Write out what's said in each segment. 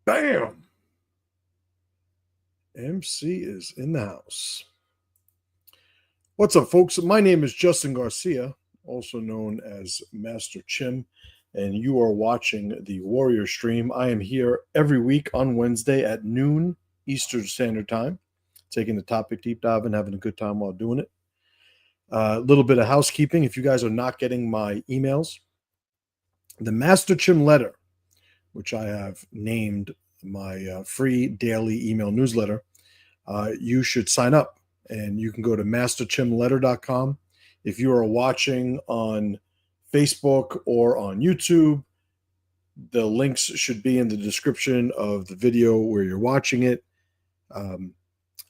Bam! MC is in the house. What's up, folks? My name is Justin Garcia, also known as Master Chim, and you are watching the Warrior Stream. I am here every week on Wednesday at noon Eastern Standard Time, taking the topic deep dive and having a good time while doing it. A little bit of housekeeping. If you guys are not getting my emails, the Master Chim letter, which I have named my free daily email newsletter, you should sign up, and you can go to masterchimletter.com. If you are watching on Facebook or on YouTube, the links should be in the description of the video where you're watching it.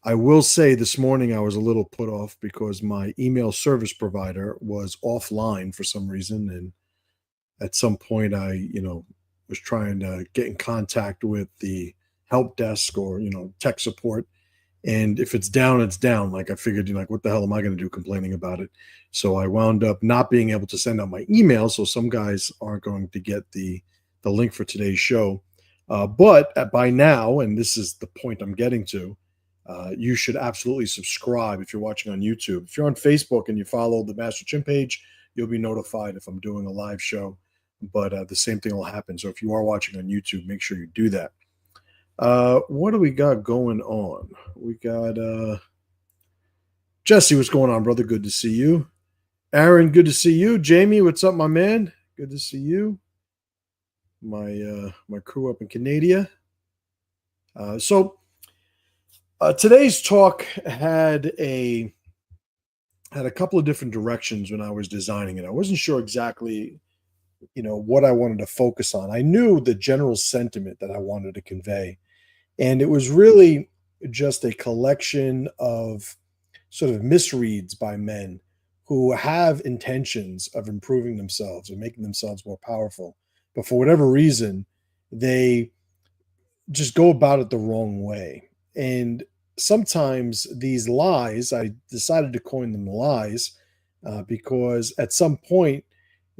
I will say this morning I was a little put off because my email service provider was offline for some reason, and at some point I, was trying to get in contact with the help desk or tech support, and if it's down, it's down. Like, I figured, like, what the hell am I going to do complaining about it? So I wound up not being able to send out my email, so some guys aren't going to get the link for today's show. But by now, and this is the point I'm getting to, you should absolutely subscribe if you're watching on YouTube. If you're on Facebook and you follow the Master Chim page, you'll be notified if I'm doing a live show. But the same thing will happen. So if you are watching on YouTube, make sure you do that. What do we got going on? We got Jesse, what's going on, brother? Good to see you. Aaron, good to see you. Jamie, what's up, my man? Good to see you. My crew up in Canada. So today's talk had a couple of different directions when I was designing it. I wasn't sure exactly what I wanted to focus on. I knew the general sentiment that I wanted to convey, and it was really just a collection of sort of misreads by men who have intentions of improving themselves and making themselves more powerful, but for whatever reason, they just go about it the wrong way. And sometimes these lies, I decided to coin them lies, because at some point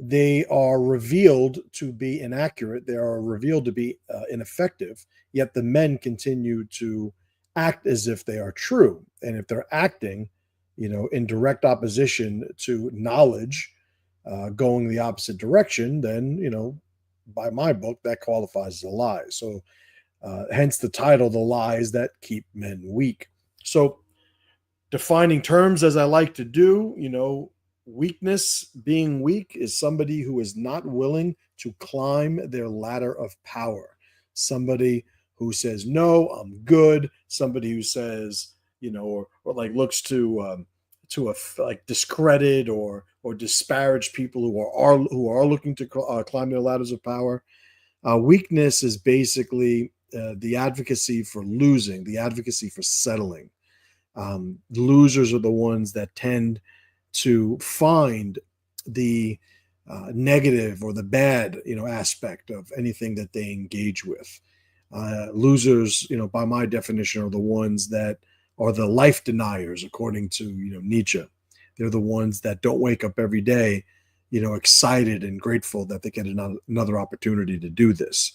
they are revealed to be inaccurate. They are revealed to be ineffective, yet the men continue to act as if they are true. And if they're acting, in direct opposition to knowledge, going the opposite direction, then, by my book, that qualifies as a lie. So hence the title, The Lies That Keep Men Weak. So defining terms, as I like to do, weakness, being weak, is somebody who is not willing to climb their ladder of power. Somebody who says, no, I'm good. Somebody who says, or like looks to like discredit or disparage people who are looking to climb their ladders of power. Weakness is basically the advocacy for losing, the advocacy for settling. Losers are the ones that tend to find the negative or the bad, aspect of anything that they engage with. Losers, by my definition, are the ones that are the life deniers, according to Nietzsche. They're the ones that don't wake up every day, excited and grateful that they get another opportunity to do this.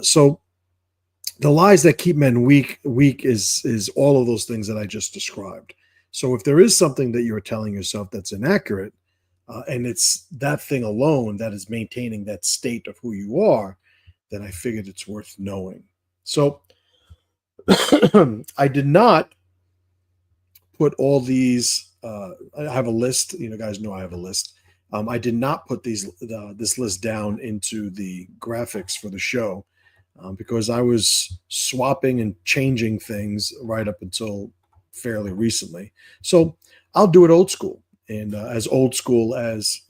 So the lies that keep men weak is all of those things that I just described. So if there is something that you're telling yourself that's inaccurate, and it's that thing alone that is maintaining that state of who you are, then I figured it's worth knowing. So I did not put all these. I have a list. Guys know I have a list. I did not put this list down into the graphics for the show because I was swapping and changing things right up until fairly recently. So I'll do it old school, and as old school as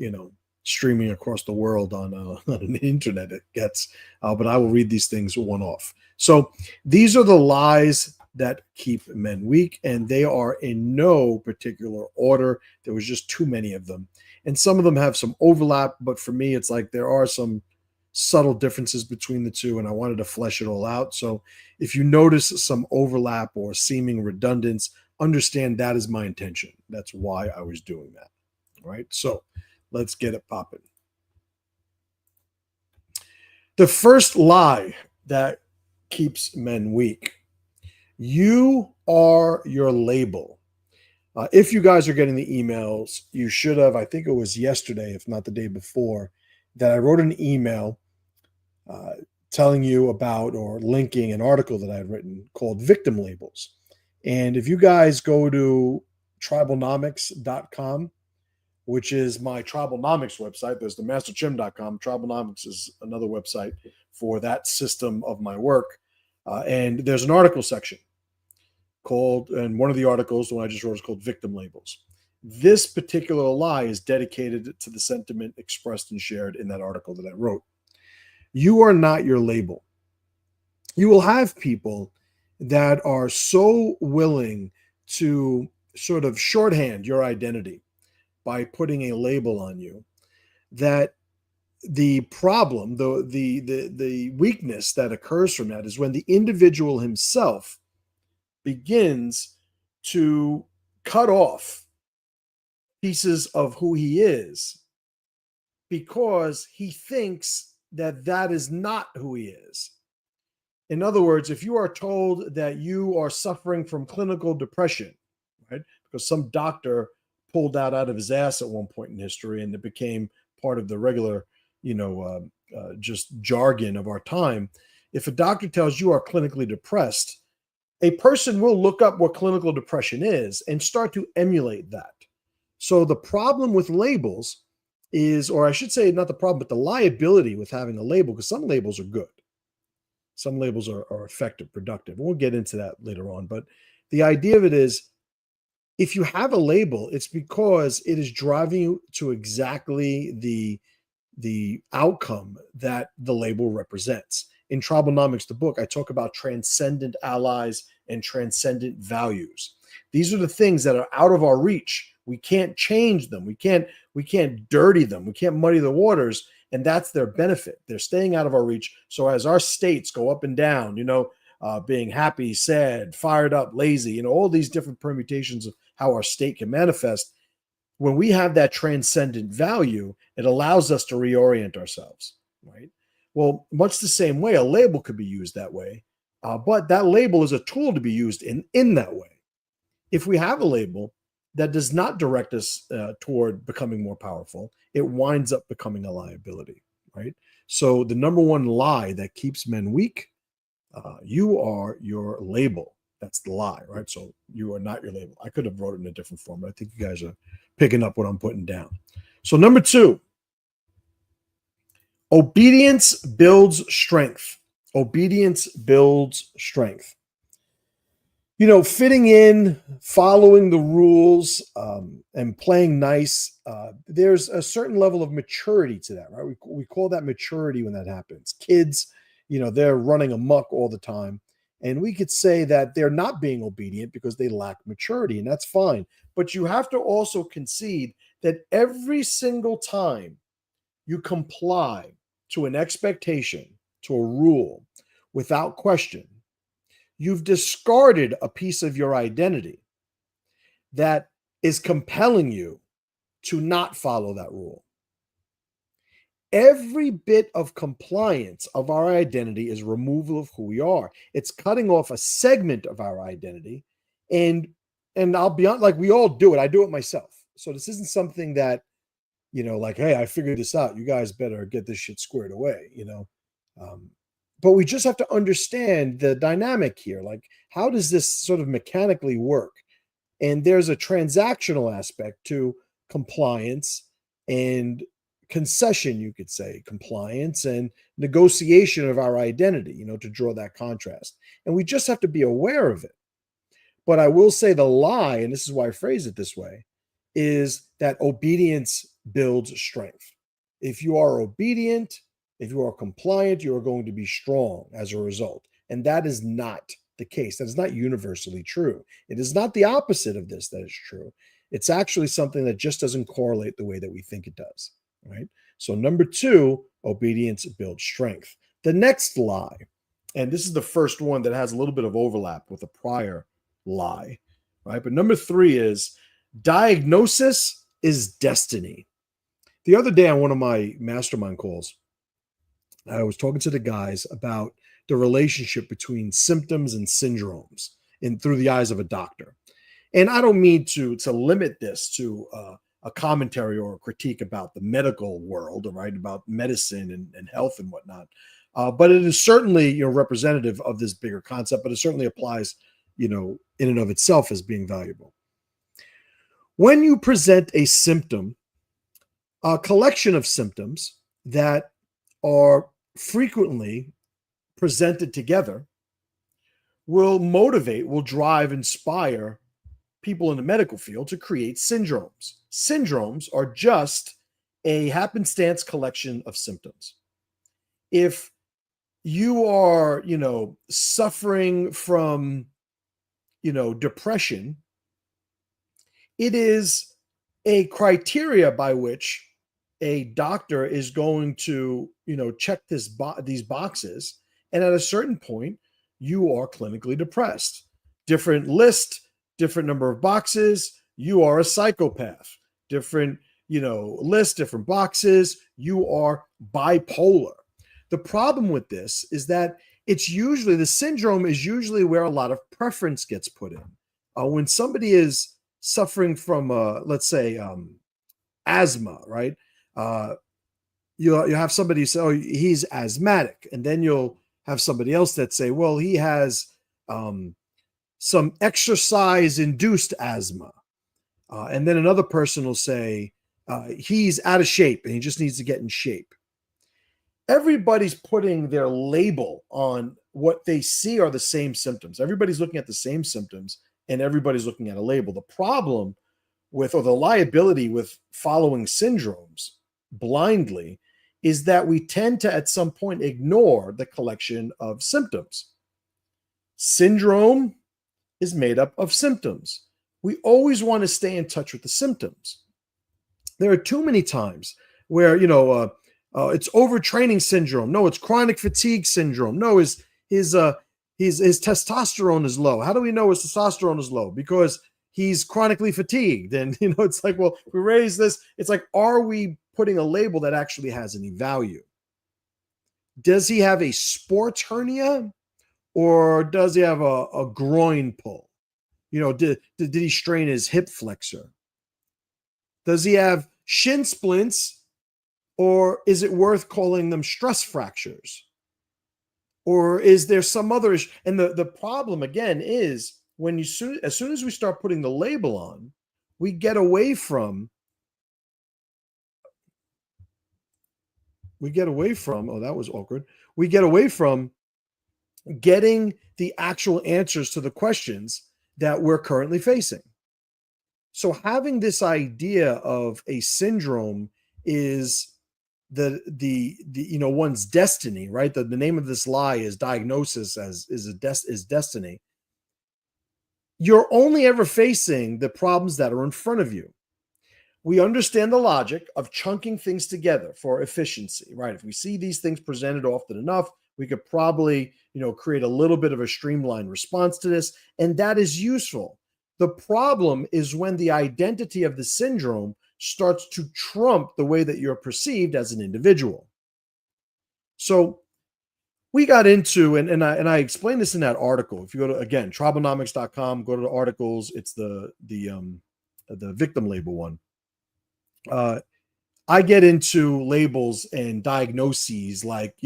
streaming across the world on an internet it gets. But I will read these things one off. So these are the lies that keep men weak, and they are in no particular order. There was just too many of them, and some of them have some overlap. But for me, it's like there are some subtle differences between the two, and I wanted to flesh it all out. So if you notice some overlap or seeming redundance, understand that is my intention. That's why I was doing that. All right, so let's get it popping. The first lie that keeps men weak. You are your label. If you guys are getting the emails, you should have, I think it was yesterday, if not the day before, that I wrote an email uh, telling you about or linking an article that I had written called Victim Labels. And if you guys go to TRIBALNOMICS.com, which is my Tribalnomics website, there's the masterchim.com. Tribalnomics is another website for that system of my work. And there's an article section called, and one of the articles, the one I just wrote, is called Victim Labels. This particular lie is dedicated to the sentiment expressed and shared in that article that I wrote. You are not your label. You will have people that are so willing to sort of shorthand your identity by putting a label on you that the problem, the weakness that occurs from that is when the individual himself begins to cut off pieces of who he is because he thinks that that is not who he is. In other words, if you are told that you are suffering from clinical depression, right, because some doctor pulled that out of his ass at one point in history and it became part of the regular, just jargon of our time. If a doctor tells you are clinically depressed, a person will look up what clinical depression is and start to emulate that. So the problem with labels is, or I should say not the problem, but the liability with having a label, because some labels are good. Some labels are effective, productive. We'll get into that later on. But the idea of it is, if you have a label, it's because it is driving you to exactly the outcome that the label represents. In Tribalnomics, the book, I talk about transcendent allies and transcendent values. These are the things that are out of our reach. We can't change them. We can't dirty them. We can't muddy the waters. And that's their benefit. They're staying out of our reach. So as our states go up and down, being happy, sad, fired up, lazy, all these different permutations of how our state can manifest, when we have that transcendent value, it allows us to reorient ourselves, right? Well, much the same way, a label could be used that way, but that label is a tool to be used in that way. If we have a label that does not direct us toward becoming more powerful, it winds up becoming a liability, right? So the number one lie that keeps men weak, you are your label. That's the lie, right? So you are not your label. I could have wrote it in a different form, but I think you guys are picking up what I'm putting down. So number 2, obedience builds strength. Obedience builds strength. Fitting in, following the rules, and playing nice, there's a certain level of maturity to that, right? We call that maturity when that happens. Kids, they're running amok all the time. And we could say that they're not being obedient because they lack maturity, and that's fine. But you have to also concede that every single time you comply to an expectation, to a rule, without question, you've discarded a piece of your identity that is compelling you to not follow that rule. Every bit of compliance of our identity is removal of who we are. It's cutting off a segment of our identity. And I'll be honest, like, we all do it. I do it myself. So this isn't something that, like, hey, I figured this out. You guys better get this shit squared away, but we just have to understand the dynamic here. Like, how does this sort of mechanically work? And there's a transactional aspect to compliance and concession, you could say, compliance and negotiation of our identity, to draw that contrast. And we just have to be aware of it. But I will say the lie, and this is why I phrase it this way, is that obedience builds strength. If you are obedient, if you are compliant, you are going to be strong as a result. And that is not the case. That is not universally true. It is not the opposite of this that is true. It's actually something that just doesn't correlate the way that we think it does, right? So number 2, obedience builds strength. The next lie, and this is the first one that has a little bit of overlap with a prior lie, right? But number 3 is diagnosis is destiny. The other day on one of my mastermind calls, I was talking to the guys about the relationship between symptoms and syndromes in through the eyes of a doctor. And I don't mean to limit this to a commentary or a critique about the medical world, right, about medicine and health and whatnot. But it is certainly, representative of this bigger concept, but it certainly applies, in and of itself as being valuable. When you present a symptom, a collection of symptoms that are frequently presented together will motivate, will drive, inspire people in the medical field to create syndromes. Syndromes are just a happenstance collection of symptoms. If you are, suffering from, depression, it is a criteria by which a doctor is going to, check these boxes. And at a certain point, you are clinically depressed. Different list, different number of boxes, you are a psychopath. Different, list, different boxes, you are bipolar. The problem with this is that the syndrome is usually where a lot of preference gets put in. When somebody is suffering from, let's say, asthma, right? You have somebody say, oh, he's asthmatic. And then you'll have somebody else that say, well, he has some exercise-induced asthma. And then another person will say, he's out of shape and he just needs to get in shape. Everybody's putting their label on what they see are the same symptoms. Everybody's looking at the same symptoms and everybody's looking at a label. The problem with, or the liability with following syndromes blindly is that we tend to, at some point, ignore the collection of symptoms. Syndrome is made up of symptoms. We always want to stay in touch with the symptoms. There are too many times where, it's overtraining syndrome. No, it's chronic fatigue syndrome. No, his testosterone is low. How do we know his testosterone is low? Because he's chronically fatigued. And, it's like, well, we raise this. It's like, are we putting a label that actually has any value? Does he have a sports hernia or does he have a groin pull? Did he strain his hip flexor? Does he have shin splints? Or is it worth calling them stress fractures? Or is there some other issue? And the problem, again, is as soon as we start putting the label on, we get away from, oh, that was awkward. We get away from getting the actual answers to the questions that we're currently facing. So having this idea of a syndrome is the one's destiny, right? The name of this lie is diagnosis is destiny. You're only ever facing the problems that are in front of you. We understand the logic of chunking things together for efficiency, right? If we see these things presented often enough, we could probably, create a little bit of a streamlined response to this, and that is useful. The problem is when the identity of the syndrome starts to trump the way that you're perceived as an individual. So we got into, and I explained this in that article. If you go to, again, TRIBALNOMICS.com, go to the articles. It's the victim label one. I get into labels and diagnoses like,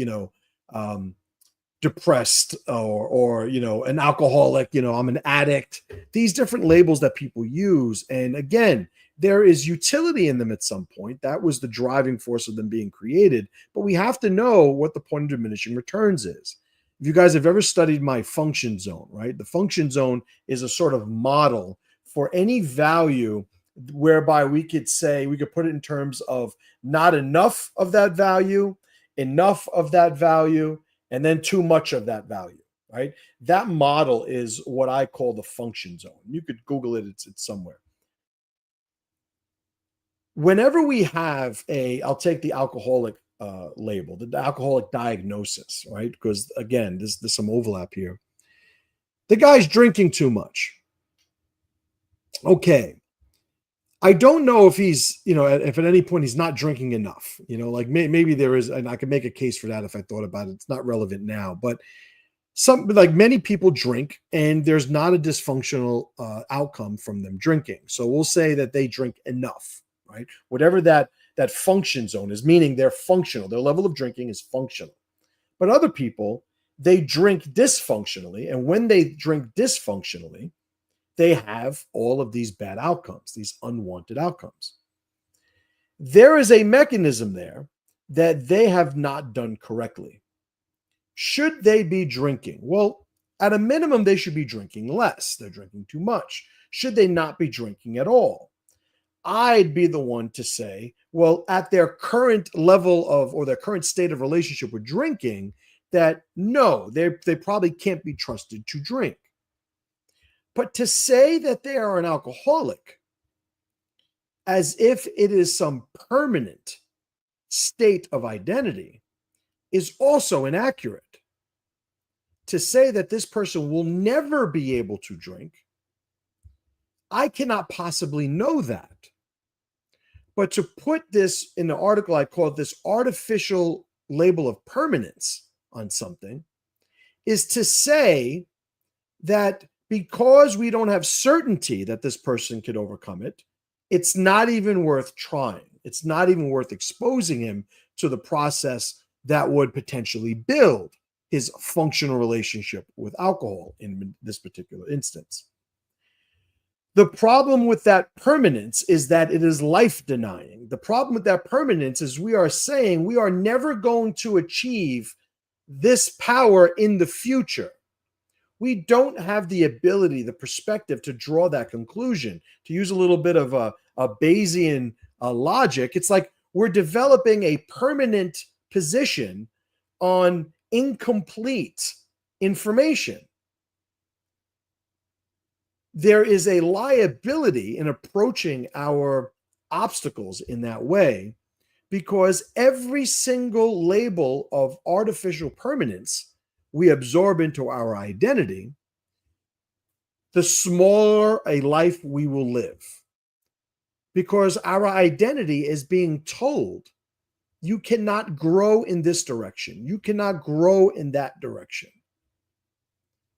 depressed or an alcoholic, I'm an addict, these different labels that people use. And again, there is utility in them at some point. That was the driving force of them being created. But we have to know what the point of diminishing returns is. If you guys have ever studied my function zone, right? The function zone is a sort of model for any value whereby we could put it in terms of not enough of that value, enough of that value, and then too much of that value, right? That model is what I call the function zone. You could Google it, it's somewhere. Whenever we have I'll take the alcoholic label, the alcoholic diagnosis, right? Because again, there's some overlap here. The guy's drinking too much. Okay. I don't know if he's, if at any point he's not drinking enough, like maybe there is, and I could make a case for that if I thought about it. It's not relevant now, but like many people drink and there's not a dysfunctional outcome from them drinking. So we'll say that they drink enough, right? Whatever that function zone is, meaning they're functional. Their level of drinking is functional. But other people, they drink dysfunctionally. And when they drink dysfunctionally, they have all of these bad outcomes, these unwanted outcomes. There is a mechanism there that they have not done correctly. Should they be drinking? Well, at a minimum, they should be drinking less. They're drinking too much. Should they not be drinking at all? I'd be the one to say, well, at their current level of, or their current state of relationship with drinking, that no, they probably can't be trusted to drink. But to say that they are an alcoholic as if it is some permanent state of identity is also inaccurate. To say that this person will never be able to drink, I cannot possibly know that. But to put this in the article, I call it this artificial label of permanence on something, is to say that because we don't have certainty that this person could overcome it, it's not even worth trying. It's not even worth exposing him to the process that would potentially build his functional relationship with alcohol in this particular instance. The problem with that permanence is that it is life denying. The problem with that permanence is we are saying we are never going to achieve this power in the future. We don't have the ability, the perspective to draw that conclusion. To use a little bit of a Bayesian logic, it's like we're developing a permanent position on incomplete information. There is a liability in approaching our obstacles in that way, because every single label of artificial permanence we absorb into our identity, the smaller a life we will live. Because our identity is being told, you cannot grow in this direction. You cannot grow in that direction.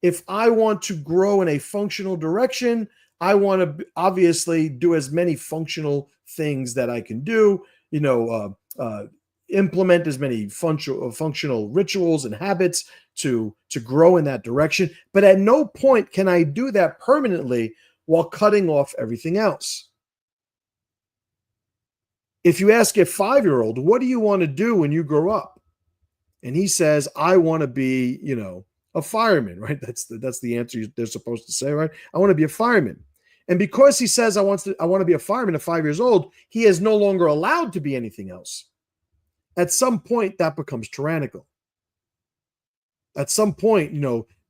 If I want to grow in a functional direction, I want to obviously do as many functional things that I can do, implement as many functional rituals and habits to grow in that direction. But at no point can I do that permanently while cutting off everything else. If you ask a 5-year-old, what do you want to do when you grow up? And he says, I want to be, a fireman, right? That's the answer they're supposed to say, right? I want to be a fireman. And because he says I want to be a fireman at 5 years old, he is no longer allowed to be anything else. At some point, that becomes tyrannical. At some point,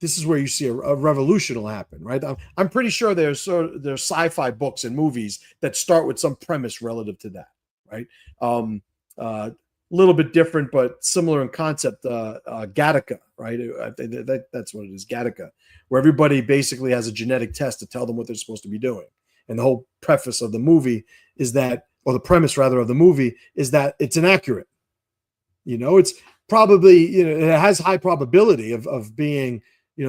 this is where you see a revolution will happen, right? I'm pretty sure there's sci-fi books and movies that start with some premise relative to that, right? A little bit different, but similar in concept. Gattaca, right? That's what it is, Gattaca, where everybody basically has a genetic test to tell them what they're supposed to be doing. And the whole preface of the movie is that, or the premise rather of the movie is that it's inaccurate. It's probably, it has high probability of being,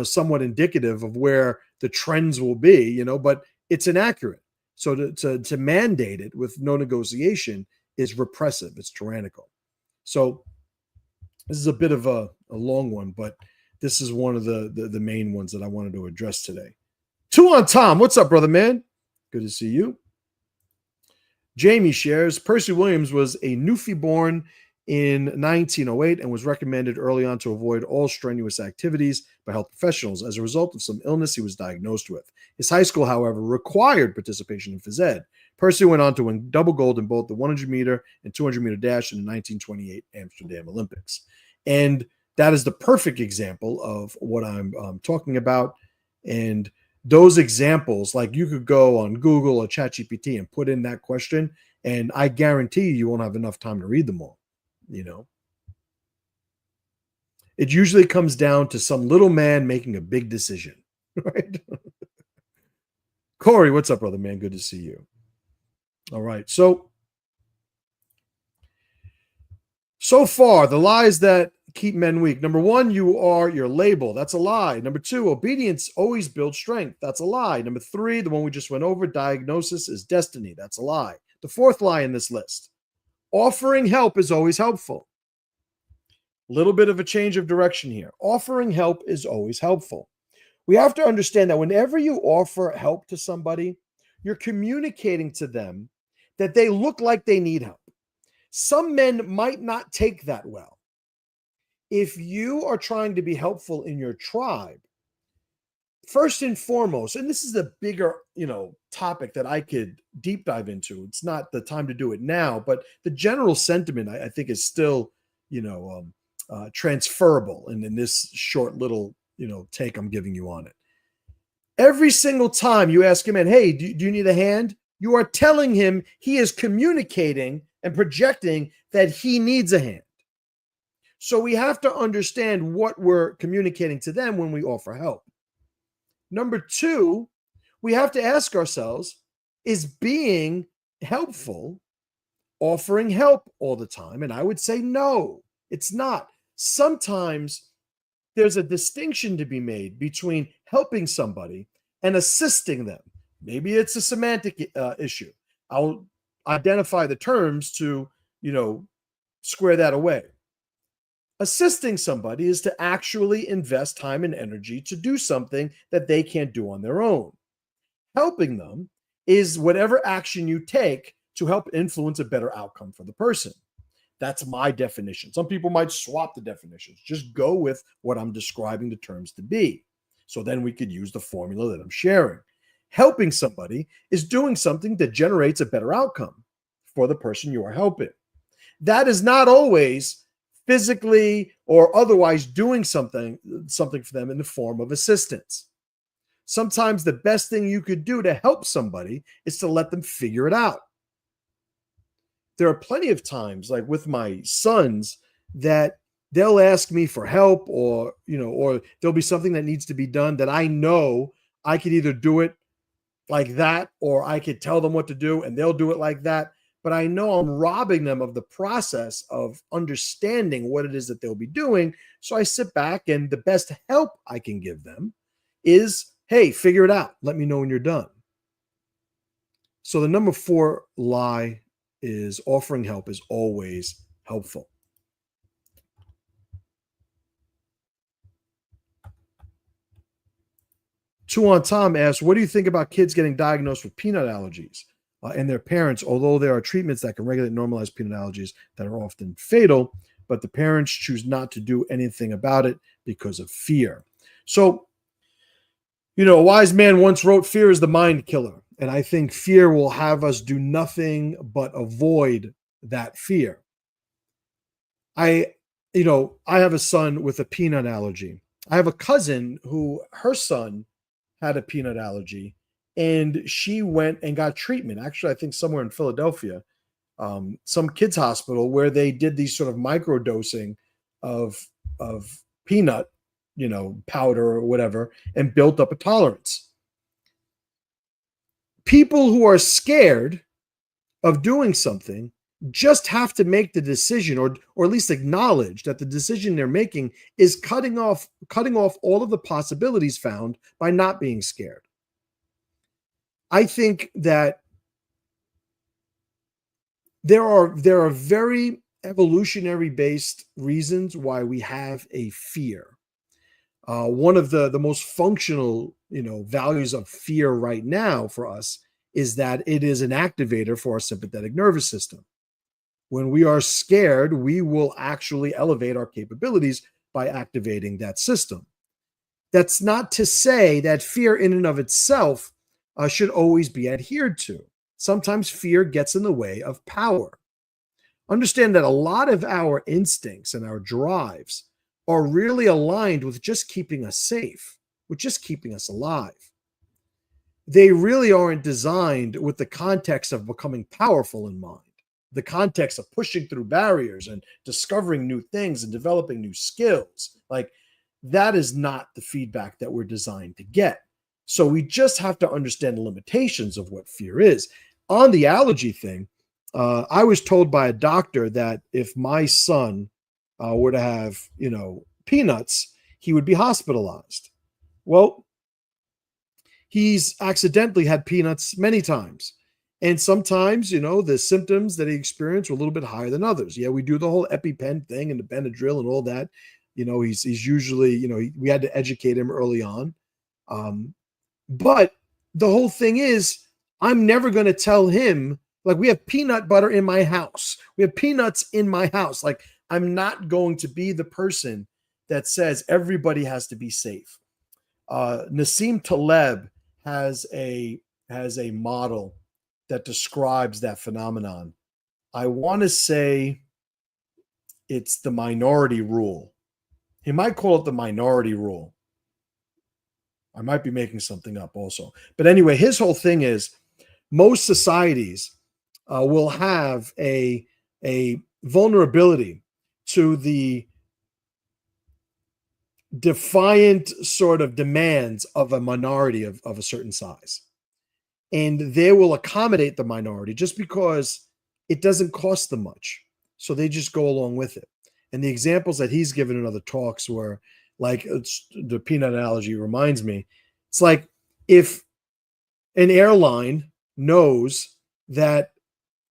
somewhat indicative of where the trends will be, but it's inaccurate. So to mandate it with no negotiation is repressive. It's tyrannical. So this is a bit of a long one, but this is one of the main ones that I wanted to address today. 2 on Tom. What's up, brother man? Good to see you. Jamie shares, Percy Williams was a Newfie born in 1908 and was recommended early on to avoid all strenuous activities by health professionals. As a result of some illness he was diagnosed with. His high school, however, required participation in phys ed. Percy went on to win double gold in both the 100-meter and 200-meter dash in the 1928 Amsterdam Olympics. And that is the perfect example of what I'm talking about. And those examples, like you could go on Google or ChatGPT and put in that question, and I guarantee you won't have enough time to read them all. It usually comes down to some little man making a big decision, right? Corey, what's up, brother man? Good to see you. All right. So far, the lies that keep men weak. Number one, you are your label. That's a lie. Number two, obedience always builds strength. That's a lie. Number three, the one we just went over, diagnosis is destiny. That's a lie. The fourth lie in this list, offering help is always helpful. A little bit of a change of direction here. Offering help is always helpful. We have to understand that whenever you offer help to somebody, you're communicating to them that they look like they need help. Some men might not take that well. If you are trying to be helpful in your tribe, first and foremost, and this is a bigger, topic that I could deep dive into. It's not the time to do it now, but the general sentiment I think is still, transferable in this short little, take I'm giving you on it. Every single time you ask a man, hey, do you need a hand? You are telling him he is communicating and projecting that he needs a hand. So we have to understand what we're communicating to them when we offer help. Number two, we have to ask ourselves, is being helpful offering help all the time? And I would say no, it's not. Sometimes there's a distinction to be made between helping somebody and assisting them. Maybe it's a semantic issue. I'll identify the terms to, square that away. Assisting somebody is to actually invest time and energy to do something that they can't do on their own. Helping them is whatever action you take to help influence a better outcome for the person. That's my definition. Some people might swap the definitions. Just go with what I'm describing the terms to be. So then we could use the formula that I'm sharing. Helping somebody is doing something that generates a better outcome for the person you are helping. That is not always physically or otherwise doing something for them in the form of assistance. Sometimes the best thing you could do to help somebody is to let them figure it out. There are plenty of times, like with my sons, that they'll ask me for help or there'll be something that needs to be done that I know I could either do it like that or I could tell them what to do and they'll do it like that. But I know I'm robbing them of the process of understanding what it is that they'll be doing. So I sit back and the best help I can give them is, hey, figure it out. Let me know when you're done. So the number 4 lie is offering help is always helpful. Two on Tom asks, what do you think about kids getting diagnosed with peanut allergies and their parents, although there are treatments that can regulate normalize peanut allergies that are often fatal, but the parents choose not to do anything about it because of fear? So, a wise man once wrote, fear is the mind killer. And I think fear will have us do nothing but avoid that fear. I have a son with a peanut allergy. I have a cousin who her son had a peanut allergy and she went and got treatment. Actually, I think somewhere in Philadelphia, some kids hospital where they did these sort of micro dosing of peanut, powder or whatever, and built up a tolerance. People who are scared of doing something just have to make the decision or at least acknowledge that the decision they're making is cutting off all of the possibilities found by not being scared. I think that there are very evolutionary based reasons why we have a fear. One of the most functional, values of fear right now for us is that it is an activator for our sympathetic nervous system. When we are scared, we will actually elevate our capabilities by activating that system. That's not to say that fear in and of itself should always be adhered to. Sometimes fear gets in the way of power. Understand that a lot of our instincts and our drives are really aligned with just keeping us safe, with just keeping us alive. They really aren't designed with the context of becoming powerful in mind, the context of pushing through barriers and discovering new things and developing new skills. Like, that is not the feedback that we're designed to get. So we just have to understand the limitations of what fear is. on the allergy thing, I was told by a doctor that if my son were to have, peanuts, he would be hospitalized. Well, he's accidentally had peanuts many times. And sometimes, the symptoms that he experienced were a little bit higher than others. Yeah, we do the whole EpiPen thing and the Benadryl and all that. He's usually, we had to educate him early on. But the whole thing is, I'm never going to tell him, like, we have peanut butter in my house. We have peanuts in my house. Like, I'm not going to be the person that says everybody has to be safe. Nassim Taleb has a model that describes that phenomenon. I want to say it's the minority rule. He might call it the minority rule. I might be making something up also. But anyway, his whole thing is most societies will have a vulnerability to the defiant sort of demands of a minority of a certain size. And they will accommodate the minority just because it doesn't cost them much. So they just go along with it. And the examples that he's given in other talks were like, the peanut analogy reminds me, it's like if an airline knows that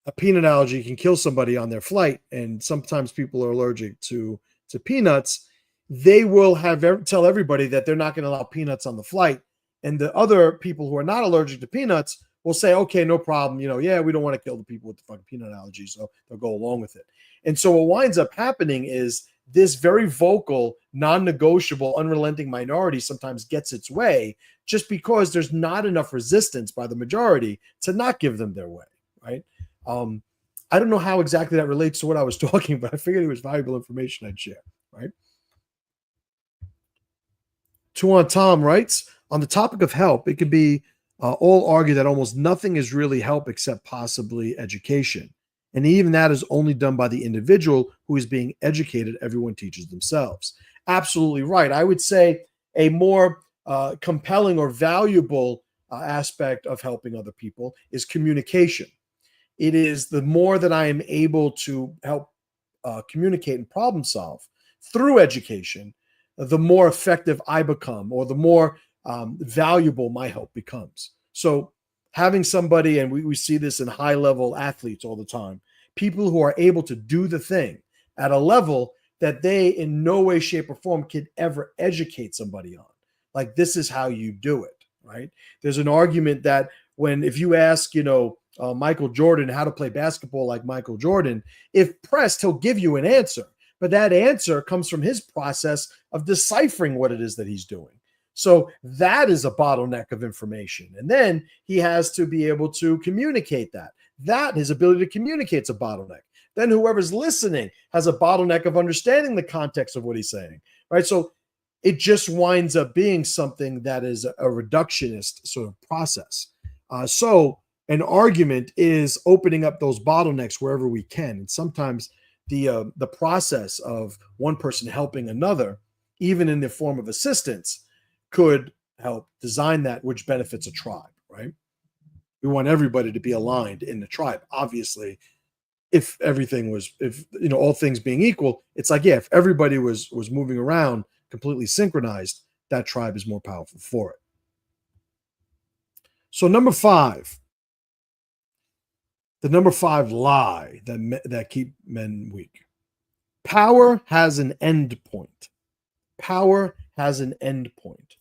a peanut allergy can kill somebody on their flight, and sometimes people are allergic to peanuts, they will tell everybody that they're not going to allow peanuts on the flight. And the other people who are not allergic to peanuts will say, okay, no problem. Yeah, we don't want to kill the people with the fucking peanut allergy. So they'll go along with it. And so what winds up happening is this very vocal, non-negotiable, unrelenting minority sometimes gets its way just because there's not enough resistance by the majority to not give them their way, right? I don't know how exactly that relates to what I was talking, but I figured it was valuable information I'd share, right? Tuan Tom writes, on the topic of help, it could be all argue that almost nothing is really help except possibly education. And even that is only done by the individual who is being educated. Everyone teaches themselves. Absolutely right. I would say a more compelling or valuable aspect of helping other people is communication. It is the more that I am able to help communicate and problem solve through education, the more effective I become, or the more valuable my help becomes. So having somebody, and we see this in high-level athletes all the time, people who are able to do the thing at a level that they in no way, shape, or form could ever educate somebody on. Like, this is how you do it, right? There's an argument that if you ask, Michael Jordan how to play basketball like Michael Jordan, if pressed, he'll give you an answer. But that answer comes from his process of deciphering what it is that he's doing. So that is a bottleneck of information. And then he has to be able to communicate that. His ability to communicate is a bottleneck. Then whoever's listening has a bottleneck of understanding the context of what he's saying, right? So it just winds up being something that is a reductionist sort of process. So an argument is opening up those bottlenecks wherever we can. And sometimes the process of one person helping another, even in the form of assistance, could help design that which benefits a tribe, right? We want everybody to be aligned in the tribe. Obviously, if all things being equal, it's like, yeah, if everybody was moving around completely synchronized, that tribe is more powerful for it. So number 5, the number 5 lie that keep men weak. Power has an end point. Power has an end point.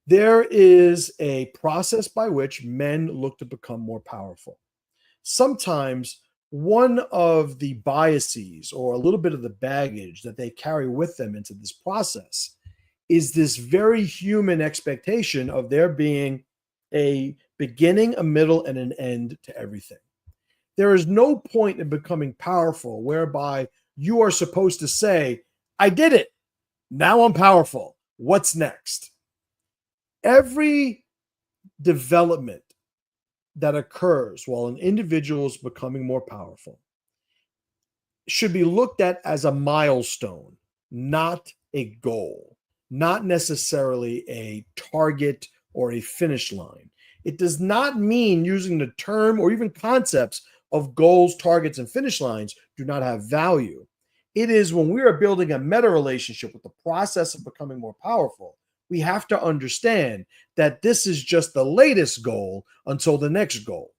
There is a process by which men look to become more powerful. Sometimes one of the biases or a little bit of the baggage that they carry with them into this process is this very human expectation of there being a beginning, a middle, and an end to everything. There is no point in becoming powerful whereby you are supposed to say, I did it. Now I'm powerful. What's next? Every development that occurs while an individual is becoming more powerful should be looked at as a milestone, not a goal, not necessarily a target or a finish line. It does not mean using the term or even concepts of goals, targets, and finish lines do not have value. It is when we are building a meta relationship with the process of becoming more powerful, we have to understand that this is just the latest goal until the next goal.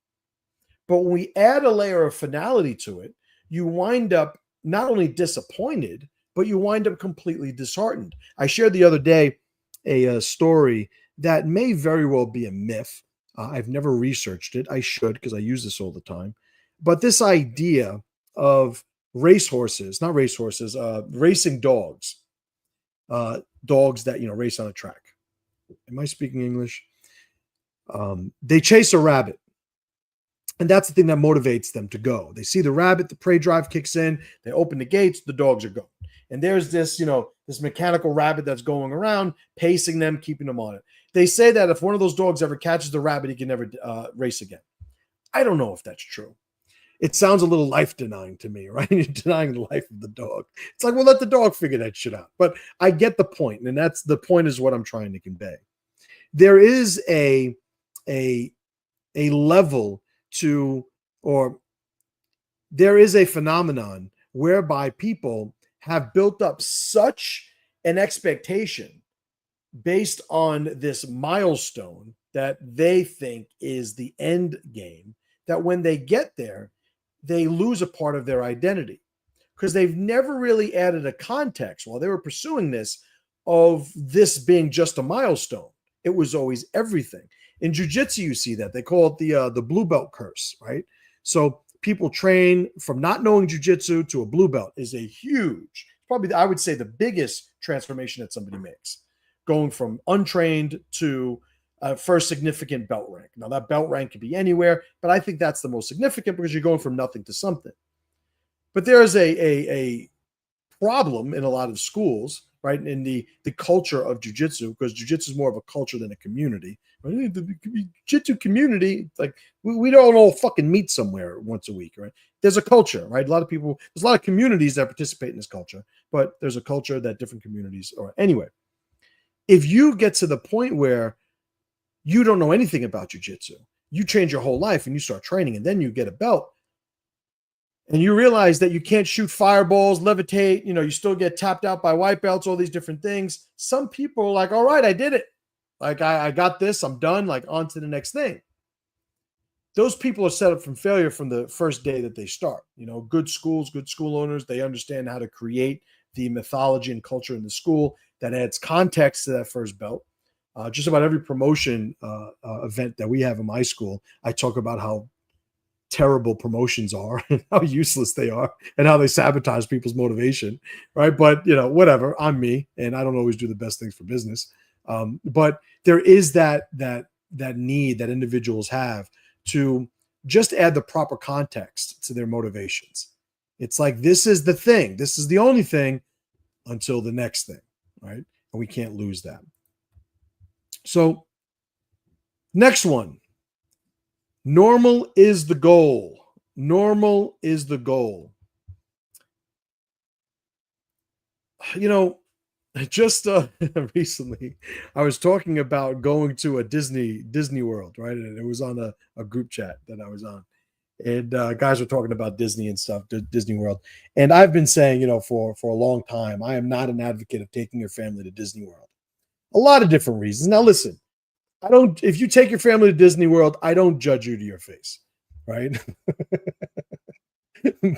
But when we add a layer of finality to it, you wind up not only disappointed, but you wind up completely disheartened. I shared the other day a story that may very well be a myth. I've never researched it. I should, because I use this all the time. But this idea of racehorses, not racehorses, racing dogs, dogs that race on a track. Am I speaking English? They chase a rabbit. And that's the thing that motivates them to go. They see the rabbit, the prey drive kicks in, they open the gates, the dogs are gone. And there's this, this mechanical rabbit that's going around, pacing them, keeping them on it. They say that if one of those dogs ever catches the rabbit, he can never race again. I don't know if that's true. It sounds a little life denying to me, right? You're denying the life of the dog. It's like, well, let the dog figure that shit out. But I get the point, and that's the point is what I'm trying to convey. There is a level to, or there is a phenomenon whereby people have built up such an expectation based on this milestone that they think is the end game, that when they get there, they lose a part of their identity because they've never really added a context while they were pursuing this of this being just a milestone. It was always everything. In jiu-jitsu, you see that. They call it the blue belt curse, right? So people train from not knowing jiu-jitsu to a blue belt is a huge, probably I would say the biggest transformation that somebody makes, going from untrained to first significant belt rank. Now, that belt rank could be anywhere, but I think that's the most significant because you're going from nothing to something. But there is a problem in a lot of schools, right, in the culture of jiu-jitsu, because jiu-jitsu is more of a culture than a community. Right? The jiu-jitsu community, like we don't all fucking meet somewhere once a week, right? There's a culture, right? A lot of people, there's a lot of communities that participate in this culture, but there's a culture that different communities are. Anyway, if you get to the point where you don't know anything about jiu-jitsu, you change your whole life and you start training, and then you get a belt, and you realize that you can't shoot fireballs, levitate, you still get tapped out by white belts, all these different things. Some people are like, all right, I did it. Like, I got this, I'm done, like on to the next thing. Those people are set up from failure from the first day that they start. Good schools, good school owners, they understand how to create the mythology and culture in the school that adds context to that first belt. Just about every promotion event that we have in my school, I talk about how terrible promotions are and how useless they are and how they sabotage people's motivation, right? But whatever, I'm me, and I don't always do the best things for business. But there is that need that individuals have to just add the proper context to their motivations. It's like, this is the thing, this is the only thing until the next thing, right? And we can't lose that. So next one. Normal is the goal. Normal is the goal. Just recently, I was talking about going to a Disney World, right? And it was on a group chat that I was on. And guys were talking about Disney and stuff, Disney World. And I've been saying, for a long time, I am not an advocate of taking your family to Disney World. A lot of different reasons. Now, listen. If you take your family to Disney World, I don't judge you to your face, right?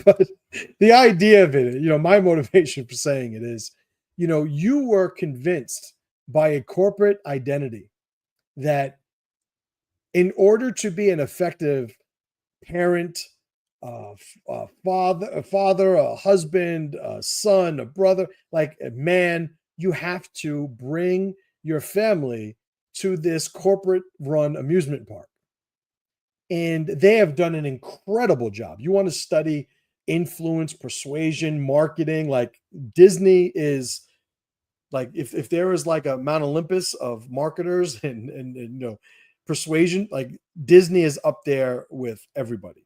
But the idea of it, my motivation for saying it is, you were convinced by a corporate identity that in order to be an effective parent, a father, a husband, a son, a brother, like a man, you have to bring your family to this corporate run amusement park. And they have done an incredible job. You want to study influence, persuasion, marketing, like Disney is like, if there is like a Mount Olympus of marketers and persuasion, like Disney is up there with everybody.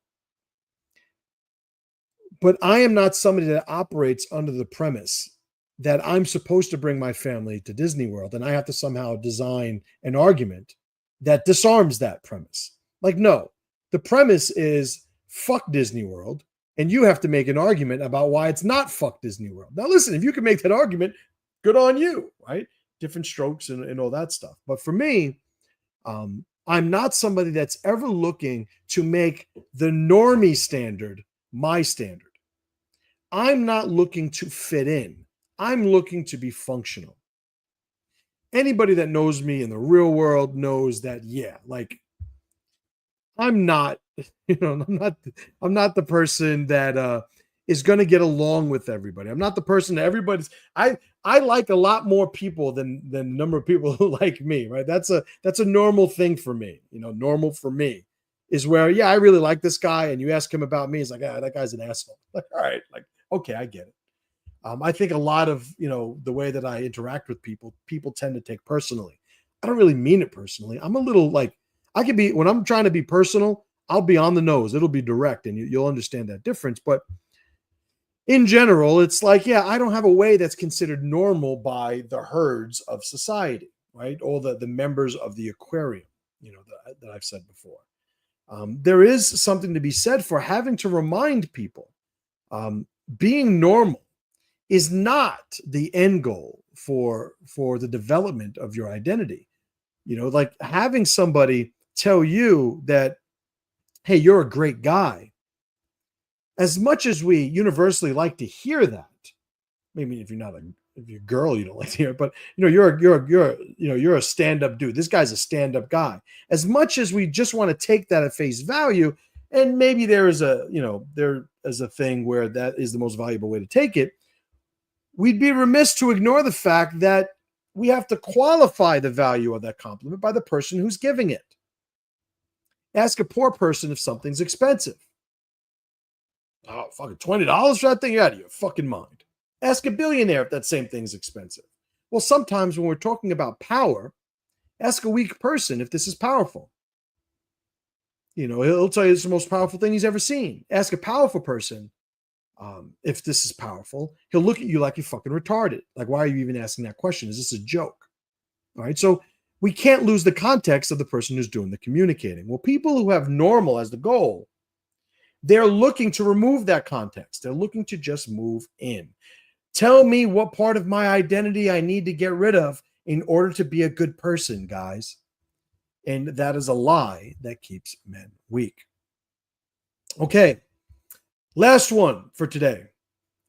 But I am not somebody that operates under the premise that I'm supposed to bring my family to Disney World and I have to somehow design an argument that disarms that premise. Like, no, the premise is fuck Disney World, and you have to make an argument about why it's not fuck Disney World. Now, listen, if you can make that argument, good on you, right? Different strokes and all that stuff. But for me, I'm not somebody that's ever looking to make the normie standard my standard. I'm not looking to fit in. I'm looking to be functional. Anybody that knows me in the real world knows that, yeah, like I'm not, I'm not the person that is going to get along with everybody. I'm not the person that I like a lot more people than the number of people who like me, right? That's a normal thing for me. Normal for me is where, yeah, I really like this guy, and you ask him about me, he's like, that guy's an asshole. Like, all right, like, okay, I get it. I think a lot of, the way that I interact with people tend to take personally. I don't really mean it personally. I'm a little like, when I'm trying to be personal, I'll be on the nose. It'll be direct, and you'll understand that difference. But in general, it's like, yeah, I don't have a way that's considered normal by the herds of society, right? All the members of the aquarium, that I've said before. There is something to be said for having to remind people being normal is not the end goal for the development of your identity. Like having somebody tell you that, hey, you're a great guy. As much as we universally like to hear that, maybe if you're a girl, you don't like to hear it, but you're a stand-up dude. This guy's a stand-up guy. As much as we just want to take that at face value, and maybe there is a thing where that is the most valuable way to take it, we'd be remiss to ignore the fact that we have to qualify the value of that compliment by the person who's giving it. Ask a poor person if something's expensive. Oh, fucking $20 for that thing? You're out of your fucking mind. Ask a billionaire if that same thing's expensive. Well, sometimes when we're talking about power, ask a weak person if this is powerful. He'll tell you it's the most powerful thing he's ever seen. Ask a powerful person if this is powerful. He'll look at you like you're fucking retarded. Like, why are you even asking that question? Is this a joke? All right. So we can't lose the context of the person who's doing the communicating. Well, people who have normal as the goal, they're looking to remove that context. They're looking to just move in. Tell me what part of my identity I need to get rid of in order to be a good person, guys. And that is a lie that keeps men weak. Okay. Last one for today.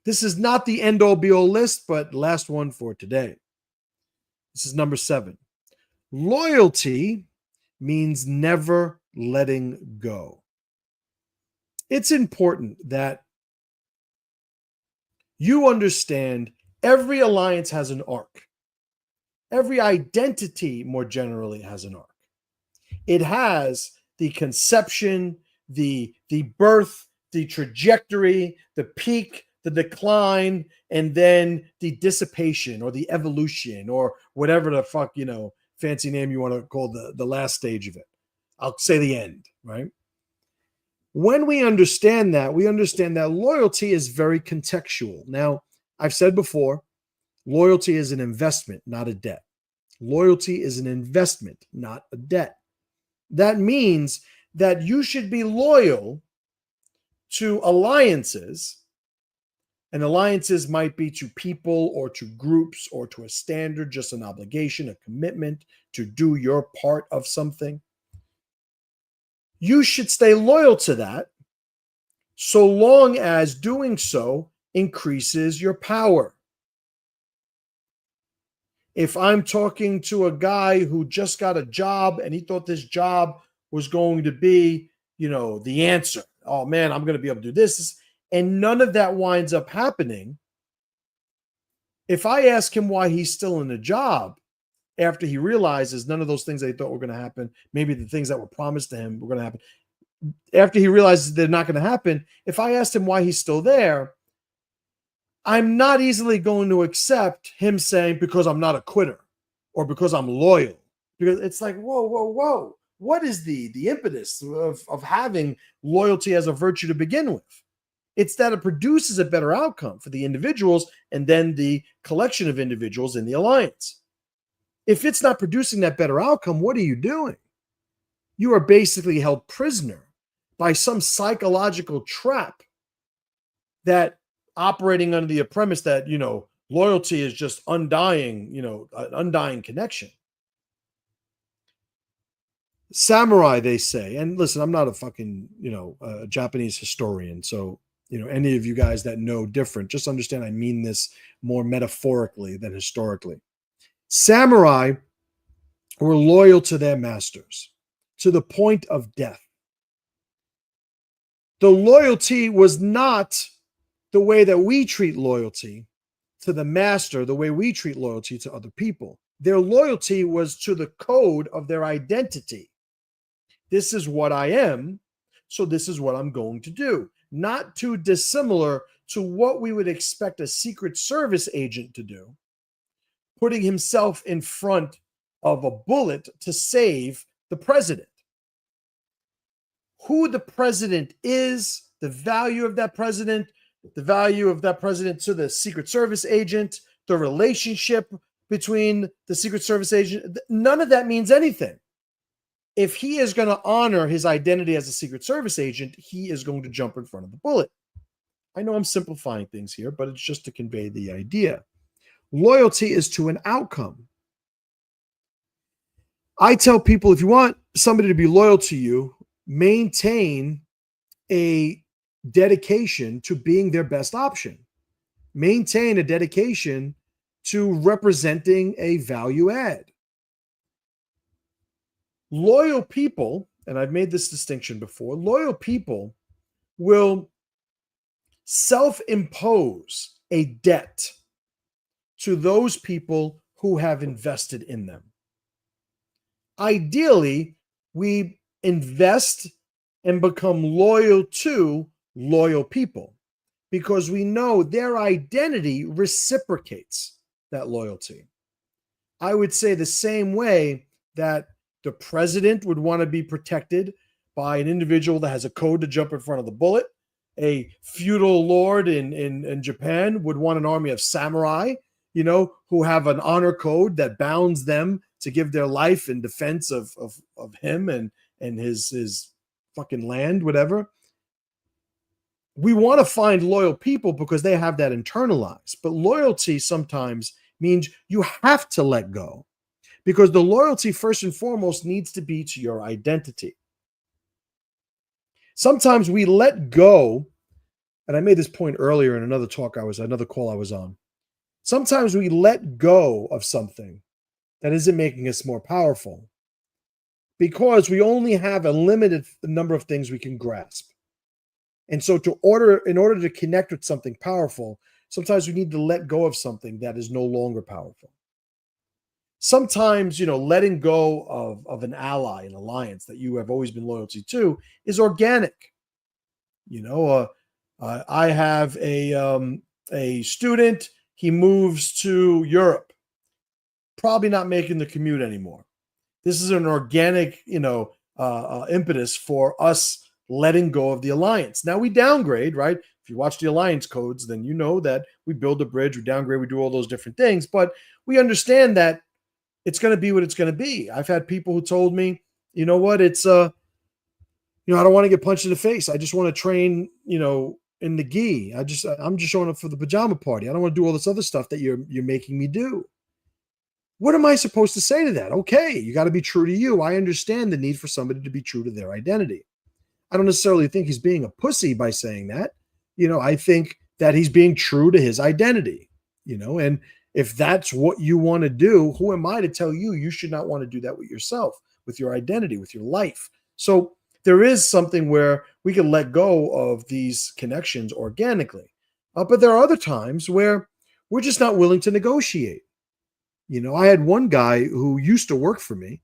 This is not the end-all be-all list, but last one for today. This is number 7. Loyalty means never letting go. It's important that you understand every alliance has an arc. Every identity, more generally, has an arc. It has the conception, the birth, the trajectory, the peak, the decline, and then the dissipation or the evolution or whatever the fuck, fancy name you want to call the last stage of it. I'll say the end, right? When we understand that loyalty is very contextual. Now, I've said before, loyalty is an investment, not a debt. Loyalty is an investment, not a debt. That means that you should be loyal to alliances, and alliances might be to people or to groups or to a standard, just an obligation, a commitment to do your part of something. You should stay loyal to that so long as doing so increases your power. If I'm talking to a guy who just got a job and he thought this job was going to be, the answer. Oh man, I'm going to be able to do this. And none of that winds up happening. If I ask him why he's still in the job after he realizes none of those things that he thought were going to happen, maybe the things that were promised to him were going to happen, after he realizes they're not going to happen, if I asked him why he's still there, I'm not easily going to accept him saying, because I'm not a quitter or because I'm loyal. Because it's like, whoa. What is the impetus of having loyalty as a virtue to begin with? It's that it produces a better outcome for the individuals and then the collection of individuals in the alliance. If it's not producing that better outcome, what are you doing? You are basically held prisoner by some psychological trap that operating under the premise that, loyalty is just undying, an undying connection. Samurai, they say, and listen, I'm not a fucking, Japanese historian. So, any of you guys that know different, just understand I mean this more metaphorically than historically. Samurai were loyal to their masters to the point of death. The loyalty was not the way that we treat loyalty to the master, the way we treat loyalty to other people. Their loyalty was to the code of their identity. This is what I am, so this is what I'm going to do. Not too dissimilar to what we would expect a Secret Service agent to do, putting himself in front of a bullet to save the president. Who the president is, the value of that president to the Secret Service agent, the relationship between the Secret Service agent, none of that means anything. If he is going to honor his identity as a Secret Service agent, he is going to jump in front of the bullet. I know I'm simplifying things here, but it's just to convey the idea. Loyalty is to an outcome. I tell people, if you want somebody to be loyal to you, maintain a dedication to being their best option. Maintain a dedication to representing a value add. Loyal people, and I've made this distinction before, loyal people will self-impose a debt to those people who have invested in them. Ideally, we invest and become loyal to loyal people because we know their identity reciprocates that loyalty. I would say the same way that the president would want to be protected by an individual that has a code to jump in front of the bullet. A feudal lord in Japan would want an army of samurai, who have an honor code that bounds them to give their life in defense of him and his fucking land, whatever. We want to find loyal people because they have that internalized. But loyalty sometimes means you have to let go because the loyalty, first and foremost, needs to be to your identity. Sometimes we let go, and I made this point earlier in another call I was on. Sometimes we let go of something that isn't making us more powerful because we only have a limited number of things we can grasp. And so in order to connect with something powerful, sometimes we need to let go of something that is no longer powerful. Sometimes, letting go of an ally, an alliance that you have always been loyal to is organic. I have a student, he moves to Europe, probably not making the commute anymore. This is an organic, impetus for us letting go of the alliance. Now we downgrade, right? If you watch the alliance codes, then you know that we build a bridge, we downgrade, we do all those different things, but we understand that it's going to be what it's going to be. I've had people who told me, you know what, it's, I don't want to get punched in the face. I just want to train, in the gi. I'm just showing up for the pajama party. I don't want to do all this other stuff that you're making me do. What am I supposed to say to that? Okay, you got to be true to you. I understand the need for somebody to be true to their identity. I don't necessarily think he's being a pussy by saying that. I think that he's being true to his identity, and if that's what you want to do, who am I to tell you you should not want to do that with yourself, with your identity, with your life? So there is something where we can let go of these connections organically. But there are other times where we're just not willing to negotiate. I had one guy who used to work for me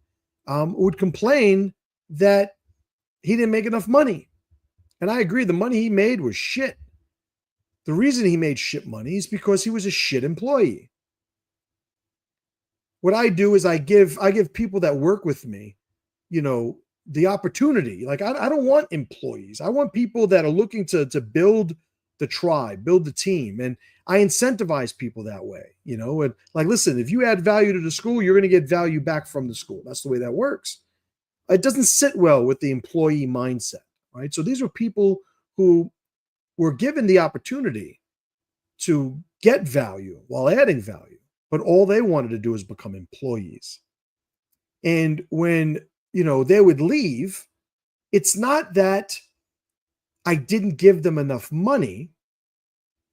would complain that he didn't make enough money. And I agree, the money he made was shit. The reason he made shit money is because he was a shit employee. What I do is I give people that work with me, the opportunity. Like I don't want employees. I want people that are looking to build the tribe, build the team. And I incentivize people that way, and like, listen, if you add value to the school, you're going to get value back from the school. That's the way that works. it doesn't sit well with the employee mindset, right? So these were people who were given the opportunity to get value while adding value, but all they wanted to do is become employees. And when, they would leave, it's not that I didn't give them enough money,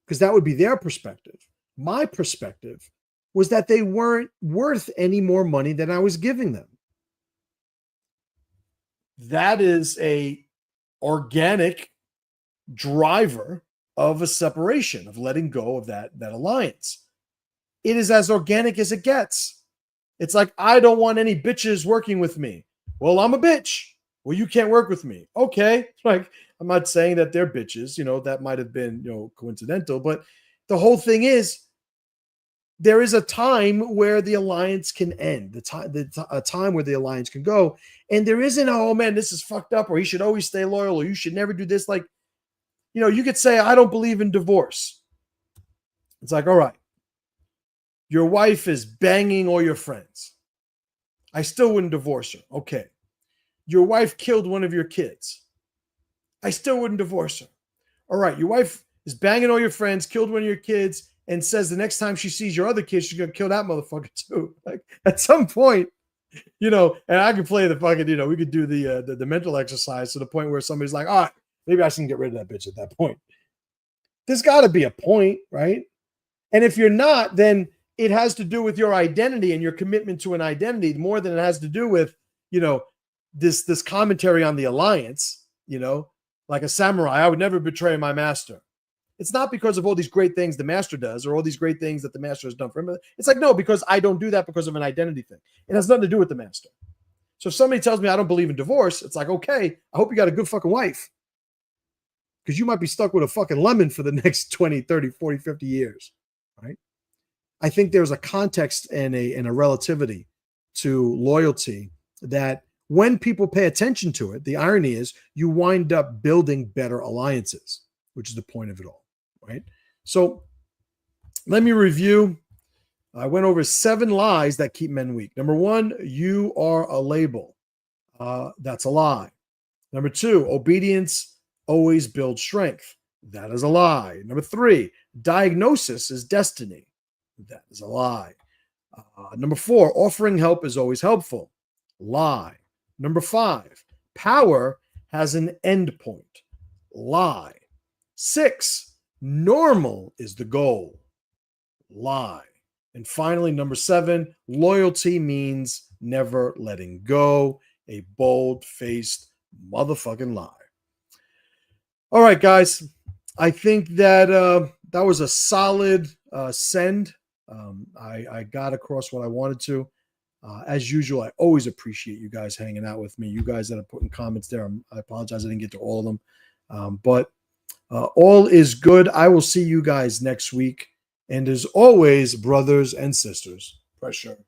because that would be their perspective. My perspective was that they weren't worth any more money than I was giving them. That is a organic driver of a separation, of letting go of that alliance. It is as organic as it gets. It's like, I don't want any bitches working with me. Well, I'm a bitch. Well, you can't work with me. Okay. Like, I'm not saying that they're bitches, that might have been, coincidental, but the whole thing is, there is a time where the alliance can end, a time where the alliance can go. And there isn't, oh man, this is fucked up, or he should always stay loyal, or you should never do this. Like, you could say, I don't believe in divorce. It's like, all right, your wife is banging all your friends. I still wouldn't divorce her. Okay. Your wife killed one of your kids. I still wouldn't divorce her. All right, your wife is banging all your friends, killed one of your kids, and says the next time she sees your other kids, she's going to kill that motherfucker too. Like, at some point, and I can play the fucking, we could do the mental exercise to the point where somebody's like, all right, maybe I shouldn't get rid of that bitch at that point. There's got to be a point, right? And if you're not, then it has to do with your identity and your commitment to an identity more than it has to do with, this commentary on the alliance, like a samurai, I would never betray my master. It's not because of all these great things the master does or all these great things that the master has done for him. It's like, no, because I don't do that because of an identity thing. It has nothing to do with the master. So if somebody tells me I don't believe in divorce, it's like, okay, I hope you got a good fucking wife, because you might be stuck with a fucking lemon for the next 20, 30, 40, 50 years, right? I think there's a context and a relativity to loyalty that when people pay attention to it, the irony is you wind up building better alliances, which is the point of it all, right? So let me review. I went over 7 lies that keep men weak. Number 1, you are a label. That's a lie. Number 2, obedience always builds strength. That is a lie. Number 3, diagnosis is destiny. That is a lie. Number 4, offering help is always helpful. Lie. Number 5, power has an end point. Lie. 6, normal is the goal. Lie. And finally, number 7, loyalty means never letting go. A bold-faced motherfucking lie. All right, guys. I think that that was a solid send. I got across what I wanted to. As usual, I always appreciate you guys hanging out with me. You guys that are putting comments there, I apologize I didn't get to all of them. But all is good. I will see you guys next week. And as always, brothers and sisters, pressure